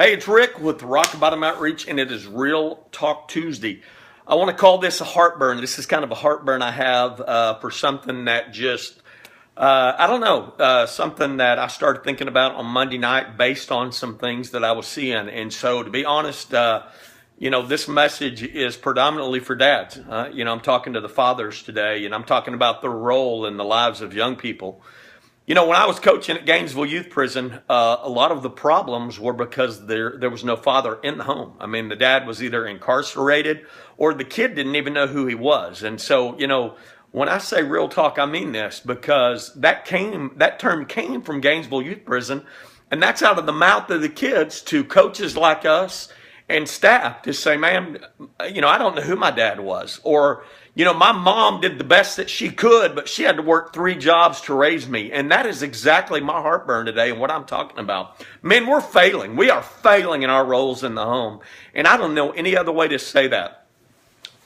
Hey, it's Rick with Rock Bottom Outreach, and it is Real Talk Tuesday. I want to call this a heartburn. This is kind of a heartburn I have for something that just, I don't know, something that I started thinking about on Monday night based on some things that I was seeing. And so, to be honest, this message is predominantly for dads. I'm talking to the fathers today, and I'm talking about the role in the lives of young people. When I was coaching at Gainesville Youth Prison, a lot of the problems were because there was no father in the home. I mean, the dad was either incarcerated or the kid didn't even know who he was. And so, when I say real talk, I mean this because that term came from Gainesville Youth Prison, and that's out of the mouth of the kids to coaches like us and staff to say, man, I don't know who my dad was. Or, my mom did the best that she could, but she had to work 3 jobs to raise me. And that is exactly my heartburn today and what I'm talking about. Men, we're failing. We are failing in our roles in the home. And I don't know any other way to say that.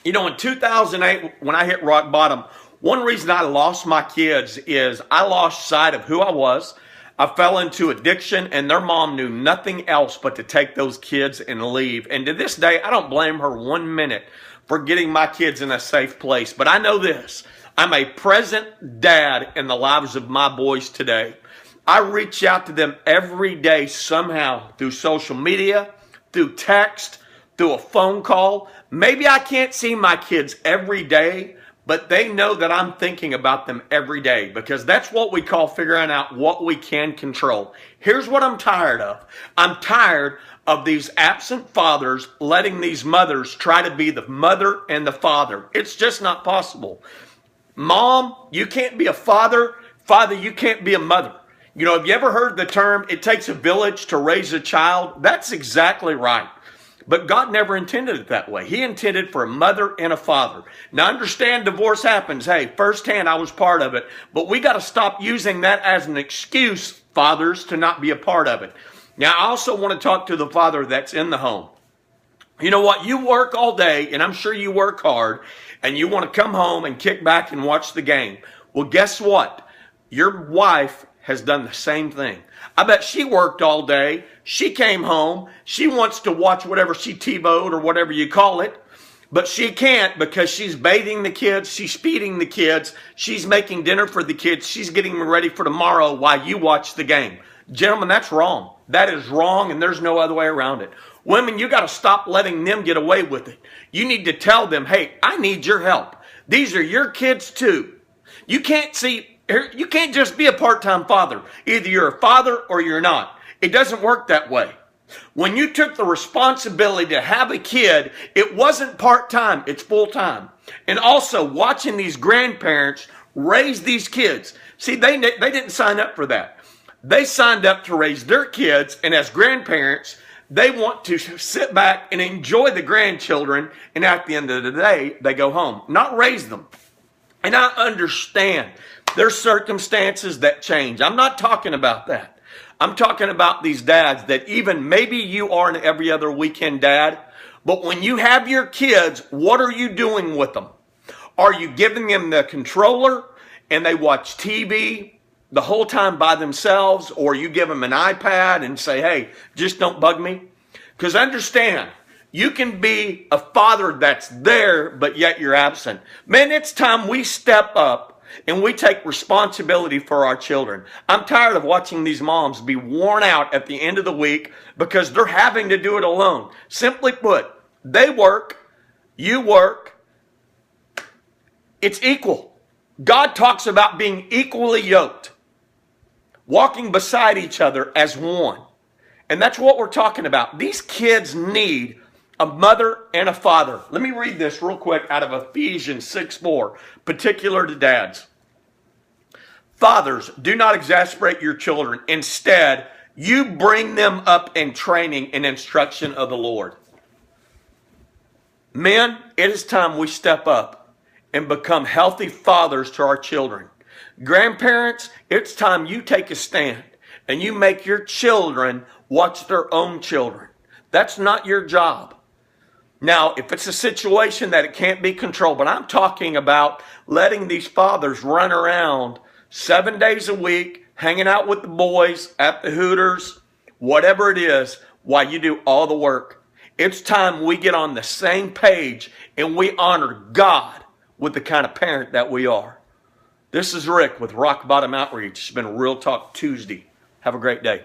In 2008, when I hit rock bottom, one reason I lost my kids is I lost sight of who I was. I fell into addiction, and their mom knew nothing else but to take those kids and leave. And to this day, I don't blame her 1 minute for getting my kids in a safe place. But I know this. I'm a present dad in the lives of my boys today. I reach out to them every day somehow through social media, through text, through a phone call. Maybe I can't see my kids every day, but they know that I'm thinking about them every day because that's what we call figuring out what we can control. Here's what I'm tired of. I'm tired of these absent fathers letting these mothers try to be the mother and the father. It's just not possible. Mom, you can't be a father. Father, you can't be a mother. Have you ever heard the term, it takes a village to raise a child? That's exactly right. But God never intended it that way. He intended for a mother and a father. Now understand divorce happens. Hey, firsthand, I was part of it. But we got to stop using that as an excuse, fathers, to not be a part of it. Now, I also want to talk to the father that's in the home. You know what? You work all day, and I'm sure you work hard, and you want to come home and kick back and watch the game. Well, guess what? Your wife has done the same thing. I bet she worked all day. She came home. She wants to watch whatever she TiVo'd or whatever you call it, but she can't because she's bathing the kids. She's feeding the kids. She's making dinner for the kids. She's getting them ready for tomorrow while you watch the game. Gentlemen, that's wrong. That is wrong, and there's no other way around it. Women, you got to stop letting them get away with it. You need to tell them, hey, I need your help. These are your kids too. You can't just be a part-time father. Either you're a father or you're not. It doesn't work that way. When you took the responsibility to have a kid, it wasn't part-time, it's full-time. And also watching these grandparents raise these kids. See, they didn't sign up for that. They signed up to raise their kids, and as grandparents, they want to sit back and enjoy the grandchildren, and at the end of the day, they go home, not raise them. And I understand there's circumstances that change. I'm not talking about that. I'm talking about these dads that even maybe you are an every other weekend dad, but when you have your kids, what are you doing with them? Are you giving them the controller and they watch TV the whole time by themselves, or you give them an iPad and say, hey, just don't bug me? Because understand, you can be a father that's there, but yet you're absent. Man, it's time we step up and we take responsibility for our children. I'm tired of watching these moms be worn out at the end of the week because they're having to do it alone. Simply put, they work, you work, it's equal. God talks about being equally yoked, walking beside each other as one. And that's what we're talking about. These kids need a mother and a father. Let me read this real quick out of Ephesians 6:4, particular to dads. Fathers, do not exasperate your children. Instead, you bring them up in training and instruction of the Lord. Men, it is time we step up and become healthy fathers to our children. Grandparents, it's time you take a stand and you make your children watch their own children. That's not your job. Now, if it's a situation that it can't be controlled, but I'm talking about letting these fathers run around 7 days a week, hanging out with the boys at the Hooters, whatever it is, while you do all the work. It's time we get on the same page and we honor God with the kind of parent that we are. This is Rick with Rock Bottom Outreach. It's been Real Talk Tuesday. Have a great day.